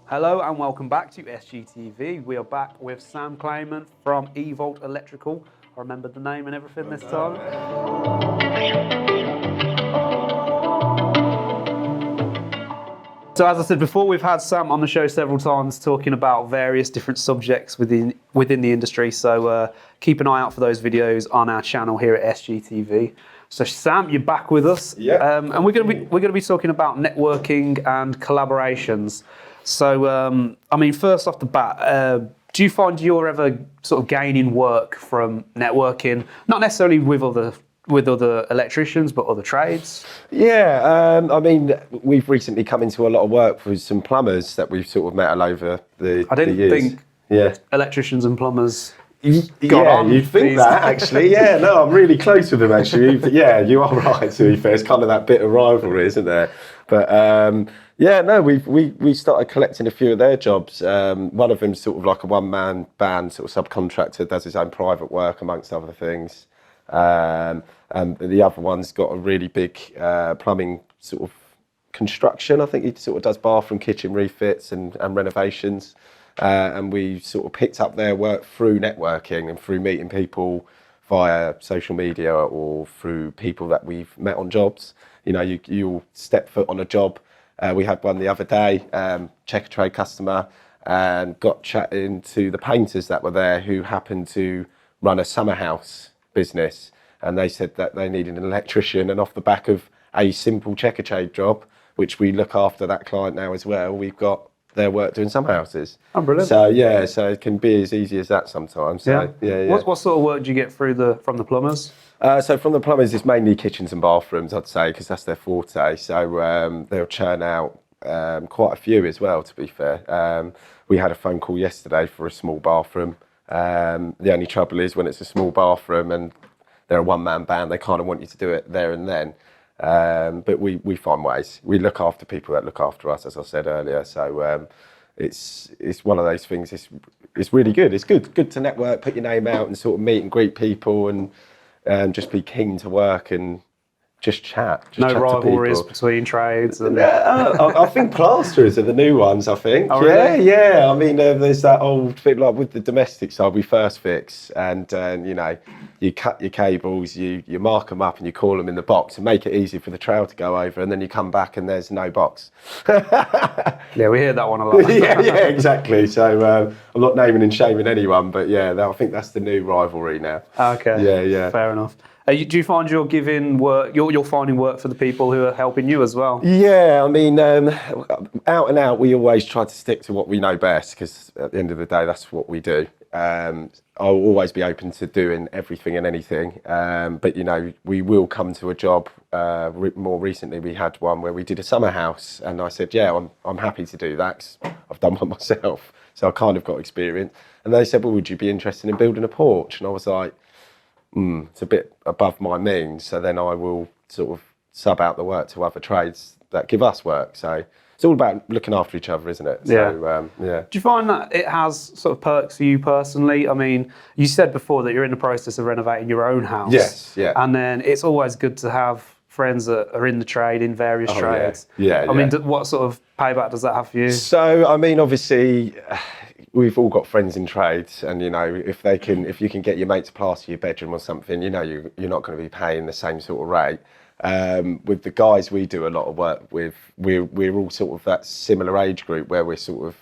Hello and welcome back to SGTV. We are back with Sam Claimant from eVolt Electrical. I remembered the name and everything this time. So as I said before, we've had Sam on the show several times talking about various different subjects within the industry. So keep an eye out for those videos on our channel here at SGTV. So Sam, you're back with us, and we're going to be talking about networking and collaborations. So I mean, first off the bat, do you find you're ever sort of gaining work from networking, not necessarily with other electricians, but other trades? Yeah, I mean, we've recently come into a lot of work with some plumbers that we've sort of met all over the years. I didn't think electricians and plumbers got on. You'd think that, actually. Yeah, no, I'm really close with them, actually. Yeah, you are right, to be fair. It's kind of that bit of rivalry, isn't there? But yeah, no, we started collecting a few of their jobs. One of them's sort of like a one-man band, sort of subcontractor, does his own private work, amongst other things. And the other one's got a really big plumbing sort of construction. I think he sort of does bathroom, kitchen refits and renovations. And we sort of picked up their work through networking and through meeting people via social media or through people that we've met on jobs. You know, you'll step foot on a job. We had one the other day, check a trade customer, and got chatting to the painters that were there who happened to run a summer house business. And they said that they needed an electrician, and off the back of a simple checker trade job, which we look after that client now as well, we've got their work doing some houses. Oh, brilliant. So yeah, so it can be as easy as that sometimes. So, yeah. What sort of work do you get from the plumbers? So from the plumbers, it's mainly kitchens and bathrooms, I'd say, because that's their forte. So they'll churn out quite a few as well, to be fair. We had a phone call yesterday for a small bathroom. The only trouble is when it's a small bathroom and they're a one-man band, they kind of want you to do it there and then. But we find ways. We look after people that look after us, as I said earlier. So it's one of those things. It's really good. It's good to network, put your name out, and sort of meet and greet people, and just be keen to work and just chat. No rivalries between trades. And I think plasterers are the new ones, I think. Oh, really? Yeah. I mean, there's that old thing, like with the domestic side, we first fix, and you know, you cut your cables, you mark them up and you call them in the box and make it easy for the trail to go over, and then you come back and there's no box. Yeah, we hear that one a lot. yeah, exactly. So I'm not naming and shaming anyone, but yeah, I think that's the new rivalry now. Okay. Yeah. Fair enough. Do you find you're giving work? You're finding work for the people who are helping you as well? Yeah, I mean, out and out, we always try to stick to what we know best, because at the end of the day, that's what we do. I'll always be open to doing everything and anything, but you know, we will come to a job. More recently, we had one where we did a summer house, and I said, "Yeah, I'm happy to do that, 'cause I've done one myself, so I kind of got experience." And they said, "Well, would you be interested in building a porch?" And I was like, it's a bit above my means, so then I will sort of sub out the work to other trades that give us work. So it's all about looking after each other, isn't it? So, yeah. Do you find that it has sort of perks for you personally? I mean, you said before that you're in the process of renovating your own house. Yes, yeah. And then it's always good to have friends that are in the trade, in various trades. Yeah. I mean, what sort of payback does that have for you? So, I mean, obviously, we've all got friends in trades, and you know, if you can get your mate to plaster your bedroom or something, you know, you're not going to be paying the same sort of rate. With the guys we do a lot of work with, we're all sort of that similar age group where we're sort of,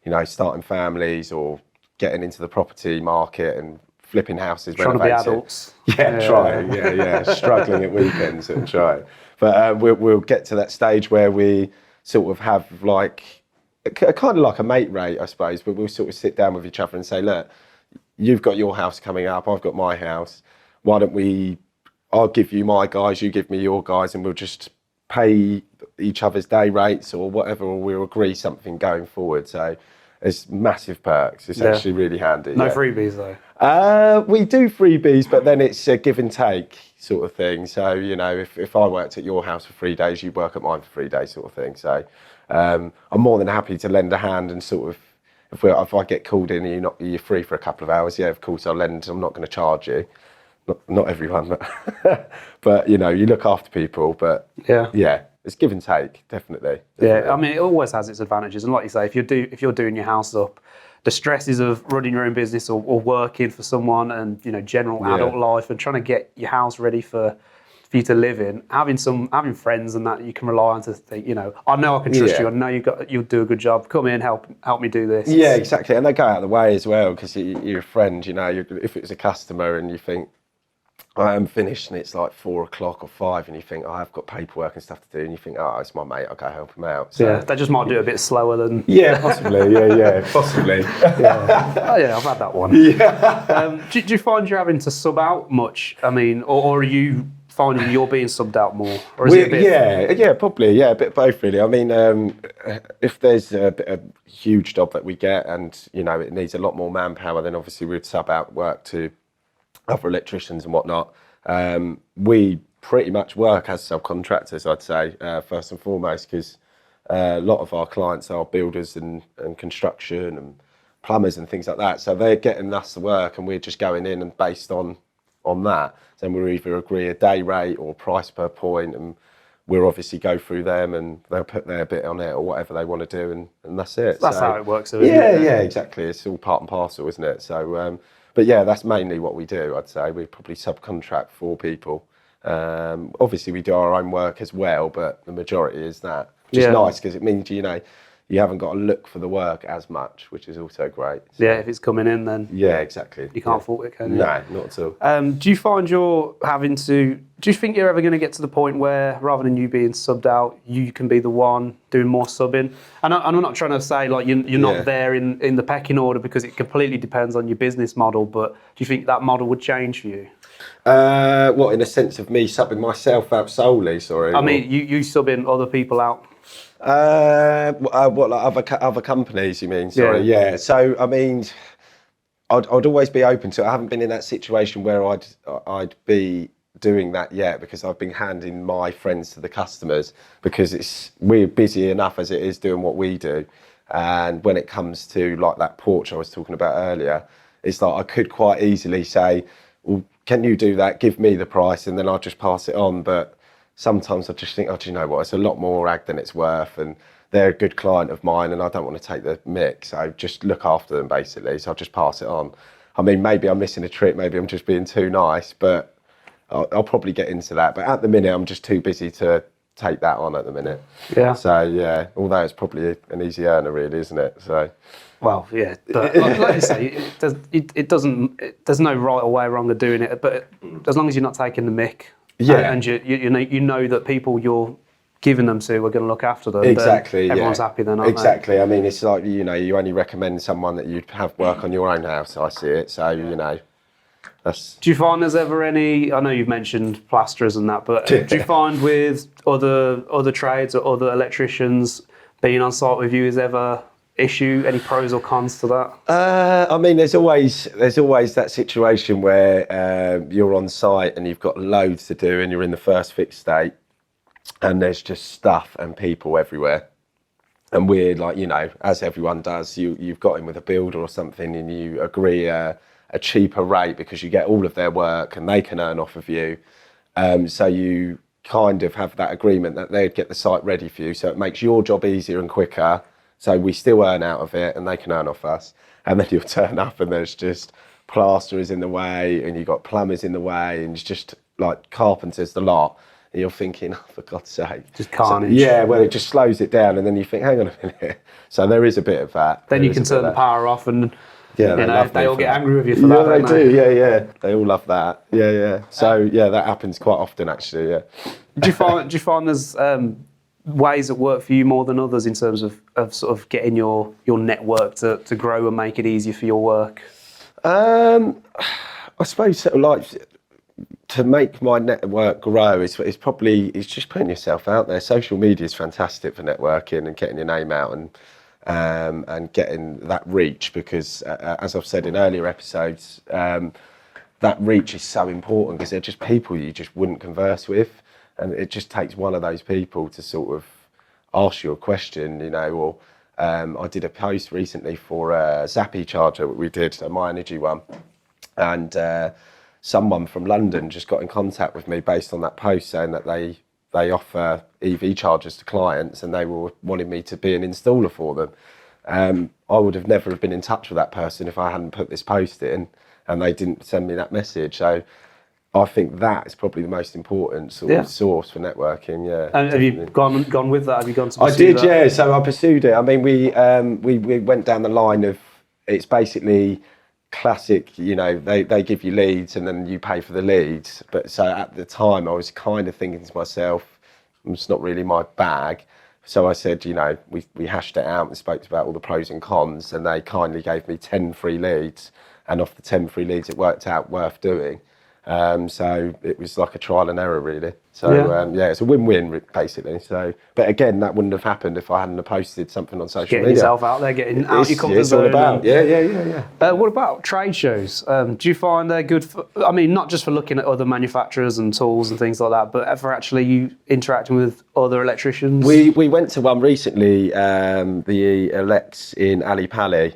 you know, starting families or getting into the property market and flipping houses, trying to be adults. Trying, struggling at weekends and trying. But we'll get to that stage where we sort of have like kind of like a mate rate, I suppose, but we'll sort of sit down with each other and say, look, you've got your house coming up, I've got my house. Why don't I'll give you my guys, you give me your guys, and we'll just pay each other's day rates or whatever, or we'll agree something going forward. So it's massive perks. It's actually really handy. No freebies though? We do freebies, but then it's a give and take sort of thing. So, you know, if I worked at your house for 3 days, you work at mine for 3 days sort of thing. So I'm more than happy to lend a hand and sort of, if I get called in and you're free for a couple of hours, yeah, of course I'll lend. I'm not going to charge you. Not everyone, but but you know, you look after people. But yeah, it's give and take, definitely. Yeah, I mean, it always has its advantages, and like you say, if you're doing your house up, the stresses of running your own business or working for someone, and general adult life, and trying to get your house ready for you to live in, having friends and that you can rely on to think, I know I can trust you. I know you'll do a good job. Come in, help me do this. Yeah, exactly, and they go out of the way as well because you're a friend. If it's a customer and you think, I am finished and it's like 4 o'clock or 5 and you think, I've got paperwork and stuff to do, and you think, it's my mate, I'll go help him out. So, they just might do it a bit slower than... Yeah, possibly, possibly. Oh yeah, I've had that one. Yeah. Do you find you're having to sub out much? I mean, or are you finding you're being subbed out more? Or is it a bit... probably, a bit of both really. I mean, if there's a huge job that we get and, it needs a lot more manpower, then obviously we'd sub out work to other electricians and whatnot. We pretty much work as subcontractors, I'd say, first and foremost, because a lot of our clients are builders and construction and plumbers and things like that. So they're getting us the work and we're just going in, and based on that, then we'll either agree a day rate or price per point, and we'll obviously go through them and they'll put their bit on it or whatever they want to do, and that's it. That's how it works. Yeah, exactly. It's all part and parcel, isn't it? So, but yeah, that's mainly what we do, I'd say. We probably subcontract for people. Obviously, we do our own work as well, but the majority is that, which is nice because it means, you haven't got to look for the work as much, which is also great. So, yeah, if it's coming in, then... Yeah, exactly. You can't fault it, can you? No, not at all. Do you find do you think you're ever going to get to the point where, rather than you being subbed out, you can be the one doing more subbing? And I'm not trying to say like you're not there in the pecking order, because it completely depends on your business model, but do you think that model would change for you? What, in a sense of me subbing myself out solely, sorry? I mean, you subbing other people out? What, like other companies, you mean? Sorry, yeah. So, I mean, I'd always be open to it. I haven't been in that situation where I'd be doing that yet, because I've been handing my friends to the customers, because we're busy enough as it is doing what we do. And when it comes to like that porch I was talking about earlier, it's like I could quite easily say, well, can you do that? Give me the price, and then I'll just pass it on. But sometimes I just think, do you know what? It's a lot more ag than it's worth, and they're a good client of mine, and I don't want to take the mick. So just look after them, basically. So I'll just pass it on. I mean, maybe I'm missing a trick. Maybe I'm just being too nice, but I'll probably get into that. But at the minute, I'm just too busy to take that on at the minute. Yeah. So yeah, although it's probably an easy earner, really, isn't it? So. Well, yeah, but like you say, there's no right or way wrong of doing it. But as long as you're not taking the mick, and you know that people you're giving them to are going to look after them. Exactly. Everyone's happy then, aren't exactly. I mean, it's like, you only recommend someone that you'd have work on your own house. I see it. So that's. Do you find there's ever any? I know you've mentioned plasterers and that, but do you find with other trades or other electricians being on site with you is ever issue? Any pros or cons to that? I mean, there's always that situation where you're on site and you've got loads to do and you're in the first fix state, and there's just stuff and people everywhere. And we're like, as everyone does, you've got in with a builder or something, and you agree a cheaper rate because you get all of their work and they can earn off of you. So you kind of have that agreement that they'd get the site ready for you, so it makes your job easier and quicker. So we still earn out of it and they can earn off us. And then you'll turn up and there's just plasterers in the way, and you've got plumbers in the way, and it's just like carpenters, the lot. And you're thinking, for God's sake. Just carnage. So, well, it just slows it down, and then you think, hang on a minute. So there is a bit of that. Then you can turn the power off, and they all get angry with you for that. Yeah, they do. Yeah. They all love that. Yeah. So that happens quite often, actually. Yeah. Do you find there's ways that work for you more than others in terms of sort of getting your network to grow and make it easier for your work? I suppose sort of like to make my network grow is just putting yourself out there. Social media is fantastic for networking and getting your name out and getting that reach, because as I've said in earlier episodes, that reach is so important, because they're just people you just wouldn't converse with. And it just takes one of those people to sort of ask you a question, or I did a post recently for a Zappy charger we did, a My Energy one, and someone from London just got in contact with me based on that post, saying that they they offer EV chargers to clients, and they were wanting me to be an installer for them. I would have never have been in touch with that person if I hadn't put this post in, and they didn't send me that message. So I think that is probably the most important sort of source for networking. Yeah. And have you gone with that? Have you gone to pursue I did, that? yeah. So I pursued it. I mean, we went down the line of, it's basically classic, you know, they give you leads and then you pay for the leads. But so at the time I was kind of thinking to myself, it's not really my bag. So I said, you know, we hashed it out and spoke about all the pros and cons, and they kindly gave me 10 free leads, and off the 10 free leads it worked out worth doing. So it was like a trial and error, really. So it's a win-win basically. So, but again, that wouldn't have happened if I hadn't have posted something on social media. Getting yourself out there, getting out your comfort zone. It's all about, yeah. What about trade shows? Do you find they're good for, I mean, not just for looking at other manufacturers and tools and things like that, but for actually you interacting with other electricians? We went to one recently, the Alex in Ali Pali,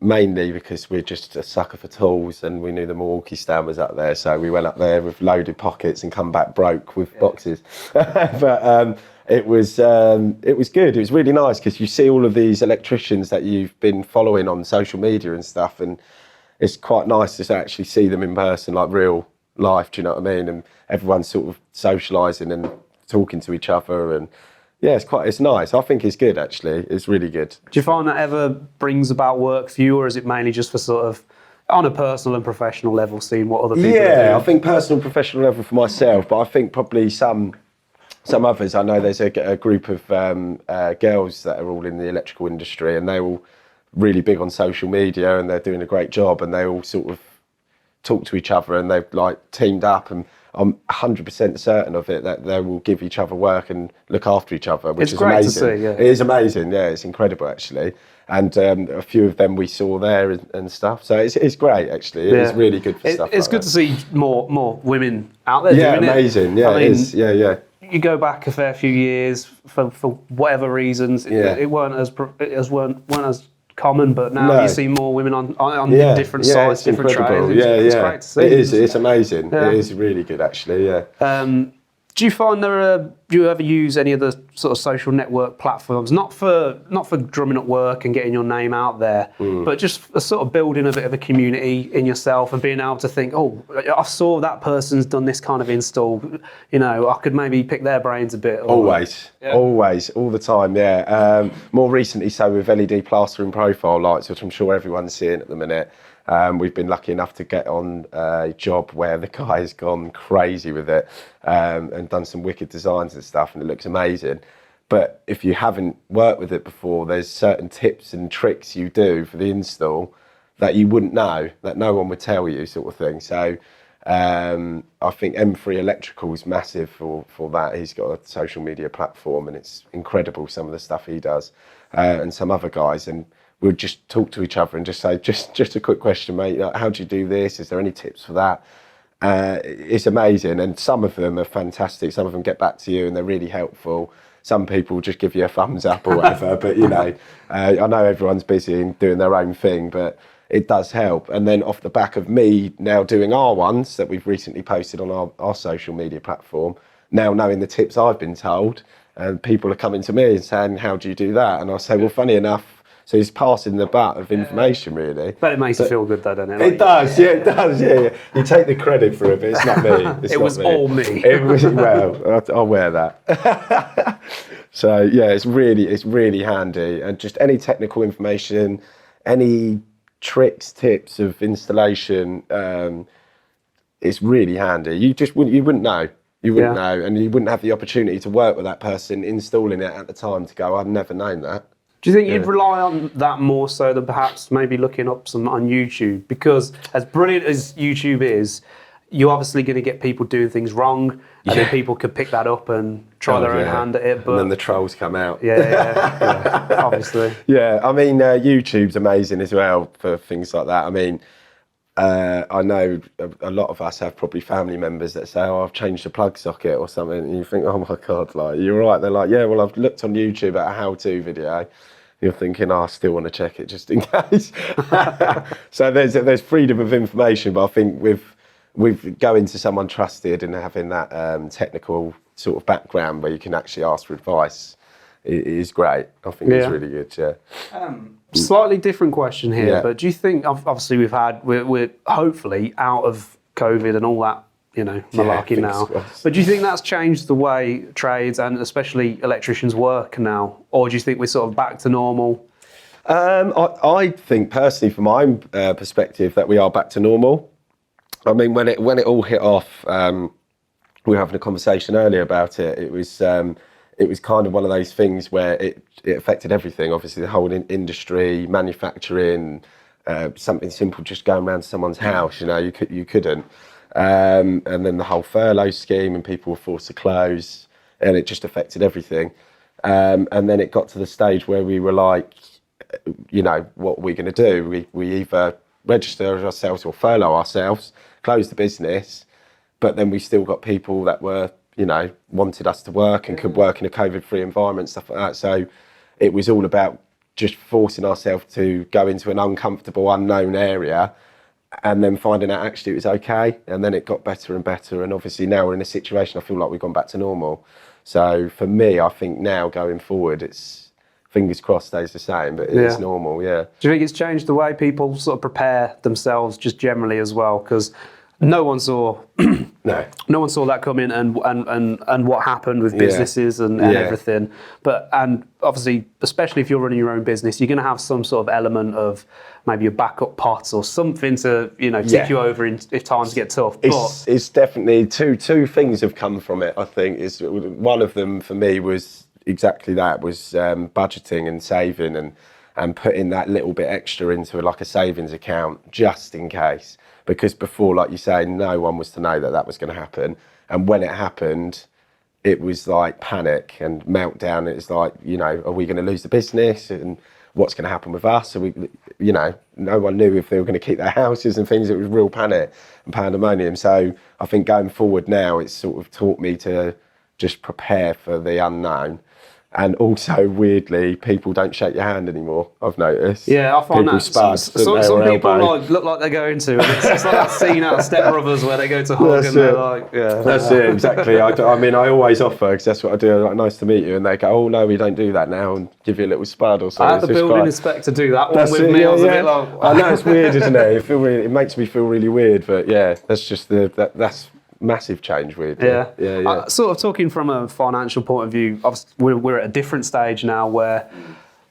mainly because we're just a sucker for tools, and we knew the Milwaukee stand was up there, so we went up there with loaded pockets and come back broke with boxes. But it was good. It was really nice because you see all of these electricians that you've been following on social media and stuff, and it's quite nice to actually see them in person, like real life. Do you know what I mean? And everyone's sort of socialising and talking to each other, and yeah, it's nice. I think it's good, actually. It's really good. Do you find that ever brings about work for you, or is it mainly just for sort of, on a personal and professional level, seeing what other people are doing? Yeah, I think personal and professional level for myself, but I think probably some others. I know there's a group of girls that are all in the electrical industry, and they're all really big on social media, and they're doing a great job, and they all sort of talk to each other, and they've like teamed up, and I'm 100% certain of it that they will give each other work and look after each other, which is amazing. It's great to see, yeah. It is amazing, yeah, it's incredible actually. And a few of them we saw there and stuff. So it's great actually. It is really good for stuff. It's like good that. to see more women out there doing it. Yeah, amazing. Yeah, it is. Yeah. You go back a fair few years for whatever reasons, it weren't as common, but now you see more women on different sites, different trades. It's great to see. It is. It's amazing. Yeah. It is really good, actually. Yeah. Do you find do you ever use any of the sort of social network platforms, not for drumming up work and getting your name out there, but just for sort of building a bit of a community in yourself and being able to think, oh, I saw that person's done this kind of install, you know, I could maybe pick their brains a bit. Always, all the time, yeah. More recently, so with LED plastering profile lights, which I'm sure everyone's seeing at the minute. We've been lucky enough to get on a job where the guy's gone crazy with it and done some wicked designs and stuff, and it looks amazing. But if you haven't worked with it before, there's certain tips and tricks you do for the install that you wouldn't know, that no one would tell you, sort of thing. So I think M3 Electrical is massive for that. He's got a social media platform, and it's incredible some of the stuff he does, and some other guys. And we'll just talk to each other and just say, just a quick question, mate. How do you do this? Is there any tips for that? It's amazing. And some of them are fantastic. Some of them get back to you and they're really helpful. Some people just give you a thumbs up or whatever. But, you know, I know everyone's busy and doing their own thing, but it does help. And then off the back of me now doing our ones that we've recently posted on our social media platform, now knowing the tips I've been told, and people are coming to me and saying, how do you do that? And I'll say, well, funny enough, so he's passing the butt of information, really. But it makes you feel good, though, doesn't it? It does, it does. You take the credit for it, but it's not me. It was all me. It was, well, I'll wear that. So yeah, it's really handy, and just any technical information, any tricks, tips of installation, it's really handy. You wouldn't know. You wouldn't know, and you wouldn't have the opportunity to work with that person installing it at the time to go, I've never known that. Do you think you'd rely on that more so than perhaps maybe looking up some on YouTube? Because as brilliant as YouTube is, you're obviously going to get people doing things wrong, and then people could pick that up and try their own hand at it. But and then the trolls come out. Yeah, obviously. Yeah, I mean, YouTube's amazing as well for things like that. I mean, I know a lot of us have probably family members that say, oh, I've changed the plug socket or something, and you think, oh my God, like, you're right. They're like, yeah, well, I've looked on YouTube at a how-to video. You're thinking, oh, I still want to check it just in case. So there's freedom of information, but I think with going to someone trusted and having that technical sort of background where you can actually ask for advice is great. I think it's really good. Yeah. Slightly different question here, Yeah. but do you think, obviously we're hopefully out of COVID and all that, malarkey fingers now. crossed. But do you think that's changed the way trades and especially electricians work now? Or do you think we're sort of back to normal? I think personally, from my perspective, that we are back to normal. I mean, when it all hit off, we were having a conversation earlier about it. It was kind of one of those things where it affected everything. Obviously, the whole industry, manufacturing, something simple, just going around to someone's house. You couldn't. And then the whole furlough scheme, and people were forced to close, and it just affected everything. And then it got to the stage where we were like, what are we going to do? We either register ourselves or furlough ourselves, close the business, but then we still got people that were, wanted us to work and could work in a COVID-free environment, stuff like that. So it was all about just forcing ourselves to go into an uncomfortable, unknown area, and then finding out actually it was okay. And then it got better and better. And obviously now we're in a situation, I feel like we've gone back to normal. So for me, I think now going forward, it's fingers crossed stays the same, but it's normal, yeah. Do you think it's changed the way people sort of prepare themselves just generally as well? Because no one saw that coming, and what happened with businesses and everything. And obviously, especially if you're running your own business, you're going to have some sort of element of maybe a backup pot or something to tick you over if times get tough. It's definitely two things have come from it. I think is one of them for me was exactly that, was budgeting and saving and putting that little bit extra into like a savings account just in case. Because before, like you say, no one was to know that was going to happen. And when it happened, it was like panic and meltdown. It's like, are we going to lose the business? And what's going to happen with us? Are we, no one knew if they were going to keep their houses and things. It was real panic and pandemonium. So I think going forward now, it's sort of taught me to just prepare for the unknown. And also, weirdly, people don't shake your hand anymore, I've noticed. Yeah, I find people that. Some people look like they're going to. And it's like that scene out of Step Brothers where they go to hug and they're like, That's it, exactly. I mean, I always offer, because that's what I do, like, nice to meet you. And they go, oh, no, we don't do that now, and give you a little spud or something. I had the building inspector do that one with me. I was a bit like... I know, it's weird, isn't it? It makes me feel really weird, but yeah, that's just that's massive change, weird. Yeah. Sort of talking from a financial point of view, obviously we're at a different stage now where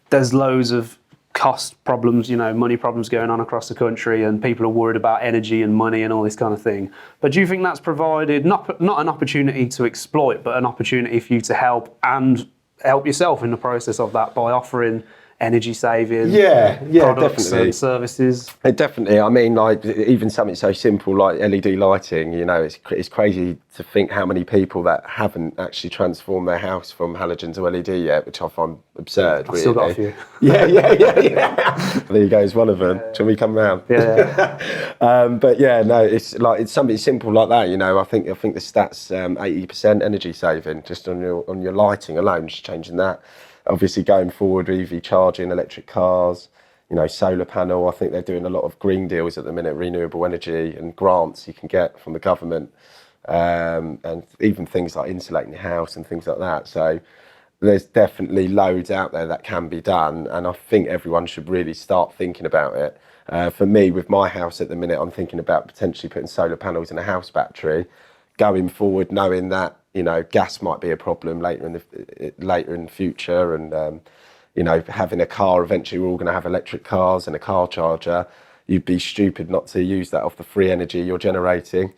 there's loads of cost problems, money problems going on across the country, and people are worried about energy and money and all this kind of thing. But do you think that's provided not an opportunity to exploit, but an opportunity for you to help yourself in the process of that by offering energy saving products definitely. And services? Definitely. I mean, like even something so simple like LED lighting, it's crazy to think how many people that haven't actually transformed their house from halogen to LED yet, which I find absurd. I've still got a few. Yeah. There you go, it's one of them. Shall we come round? Yeah. But yeah, no, it's something simple like that. I think the stats 80% energy saving just on your lighting alone, just changing that. Obviously, going forward, EV charging, electric cars, solar panel. I think they're doing a lot of green deals at the minute, renewable energy and grants you can get from the government, and even things like insulating your house and things like that. So there's definitely loads out there that can be done, and I think everyone should really start thinking about it. For me, with my house at the minute, I'm thinking about potentially putting solar panels in a house battery. Going forward, knowing that gas might be a problem later in the future, and having a car, eventually we're all going to have electric cars and a car charger. You'd be stupid not to use that off the free energy you're generating.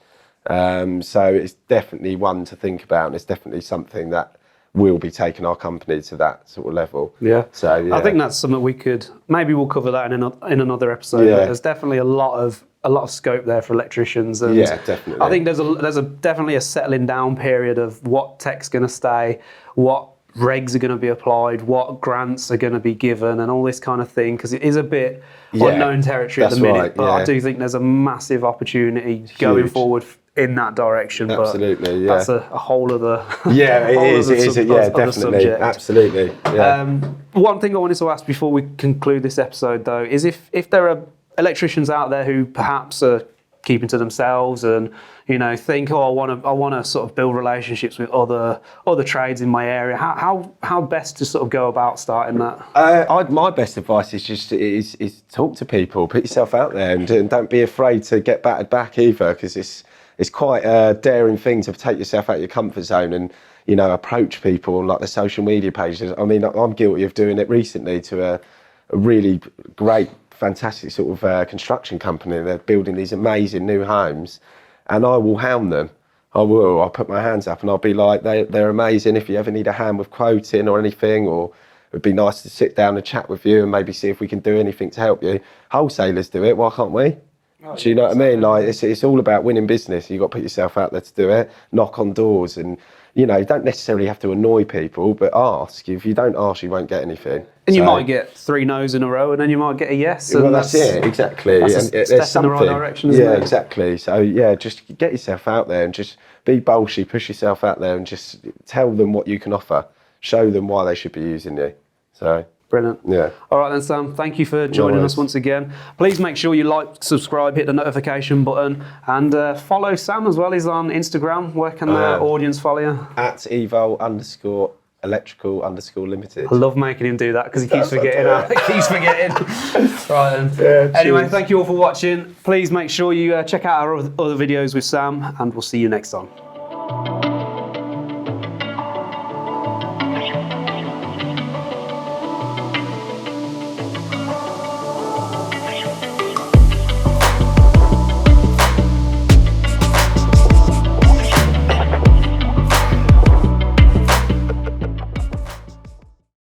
So it's definitely one to think about, and it's definitely something that will be taking our company to that sort of level. Yeah. So yeah. I think that's something we'll cover that in another episode. Yeah. There's definitely a lot of scope there for electricians, and yeah, definitely. I think there's definitely a settling down period of what tech's going to stay, what regs are going to be applied, what grants are going to be given, and all this kind of thing, because it is a bit unknown territory at the minute. Right, but I do think there's a massive opportunity going forward in that direction. Absolutely, but that's a whole other it is definitely subject. Absolutely. Yeah. One thing I wanted to ask before we conclude this episode, though, is if there are electricians out there who perhaps are keeping to themselves and, you know, think, oh, I want to sort of build relationships with other trades in my area. How best to sort of go about starting that? My best advice is just is talk to people, put yourself out there, and don't be afraid to get battered back either, because it's quite a daring thing to take yourself out of your comfort zone and, you know, approach people on like the social media pages. I mean, I'm guilty of doing it recently to a really great, fantastic sort of construction company. They're building these amazing new homes, and I will hound them. I'll put my hands up and I'll be like, they're amazing. If you ever need a hand with quoting or anything, or it'd be nice to sit down and chat with you and maybe see if we can do anything to help you. Wholesalers do it, why can't we? Do you know what I mean? Like, it's all about winning business. You've got to put yourself out there to do it, knock on doors, and, you know, you don't necessarily have to annoy people, but ask. If you don't ask, you won't get anything. And you might get 3 no's in a row, and then you might get a yes. And well, that's it, exactly. That's a step in the right direction, isn't it? Yeah, exactly. So, yeah, just get yourself out there and just be bolshy, push yourself out there and just tell them what you can offer. Show them why they should be using you. So... Brilliant. Yeah. All right then, Sam. Thank you for joining us once again. Please make sure you like, subscribe, hit the notification button, and follow Sam as well. He's on Instagram. Where can the audience follow you? At @evo_electrical_limited. I love making him do that because he keeps forgetting. He keeps forgetting. Right then. Yeah, anyway, thank you all for watching. Please make sure you check out our other videos with Sam, and we'll see you next time.